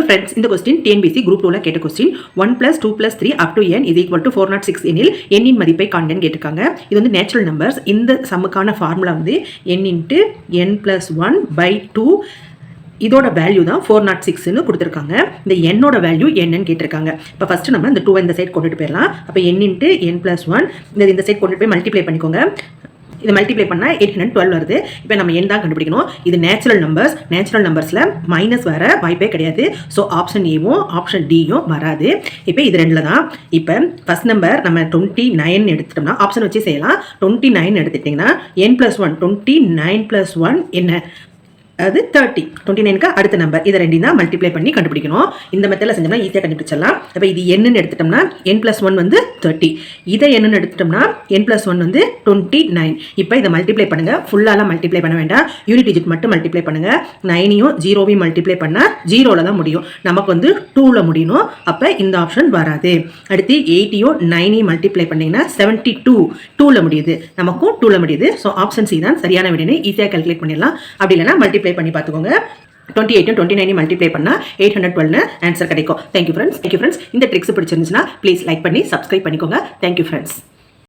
friends, இந்த question TNPSC group 2ல கேட்ட question 1 + 2 + 3 up to n is equal to 406 எனில் n இன் மதிப்பை காண்கன்னு கேட்டிருக்காங்க. இது வந்து நேச்சுரல் நம்பர்ஸ். இந்த சம்முக்கான ஃபார்முலா வந்து n × n + 1/2. இதோட வேல்யூ தான் 406ன்னு கொடுத்துருக்காங்க. இந்த என்னோட வேல்யூ என்னன்னு கேட்டிருக்காங்க. இப்போ ஃபர்ஸ்ட் நம்ம இந்த 2 இந்த சைட் கொண்டுட்டு போயிடலாம். அப்போ n × n + 1 இந்த சைட் கொண்டுட்டு போய் மல்டிப்ளை பண்ணிக்கோங்க. இதை மல்டிப்ளை பண்ணால் 812 வருது. இப்போ நம்ம n தான் கண்டுபிடிக்கணும். இது நேச்சுரல் நம்பர்ஸில் மைனஸ் வர வாய்ப்பே கிடையாது. ஸோ ஆப்ஷன் ஏவும் ஆப்ஷன் டியும் வராது. இப்போ இது ரெண்டில் தான். இப்போ ஃபர்ஸ்ட் நம்பர் நம்ம 29 எடுத்துட்டோம்னா ஆப்ஷன் வச்சு செய்யலாம். 29 எடுத்துட்டிங்கன்னா n + 1 29 + 1 என்ன, அது 30. 29க்கு அடுத்த நம்பர். இதை ரெண்டையும் தான் மல்டிப்ளை பண்ணி கண்டுபிடிக்கணும். இந்த மெத்தடில் செஞ்சோம்னா ஈஸியாக கண்டுபிடிச்சிடலாம். அப்போ இது என்னன்னு எடுத்துட்டோம்னா n + 1 வந்து 30. இதை என்னன்னு எடுத்துட்டோம்னா n + 1 வந்து 29. இப்போ இதை மல்டிப்ளை பண்ணுங்கள். ஃபுல்லாலாம் மல்டிப்ளை பண்ண வேண்டாம். யூனிட் டிஜிட் மட்டும் மல்டிப்ளை பண்ணுங்கள். 9ஐயும் 0வையும் மல்டிப்ளை பண்ணால் 0ல் தான் முடியும். நமக்கு வந்து 2ல் முடியணும். அப்போ இந்த ஆப்ஷன் வராது. அடுத்து 8ஐயும் 9ஐயும் மல்டிப்ளை பண்ணிங்கன்னா 72 2ல் முடியுது. நமக்கும் 2ல் முடியுது. ஸோ ஆப்ஷன் சி தான் சரியான விடைன்னு ஈஸியாக கால்குலேட் பண்ணிடலாம். அப்படி இல்லைனா மல்டிப்ளை பண்ணி பார்த்துக்கோங்க. 28 29 மல்டிப்ளை பண்ணா 812 ஆன்சர் கிடைக்கும். Thank you friends. இந்த ட்ரிக்ஸ் பிடிச்சிருந்துச்சுன்னா ப்ளீஸ் லைக் பண்ணி சப்ஸ்கிரைப் பண்ணிக்கோங்க. Thank you friends.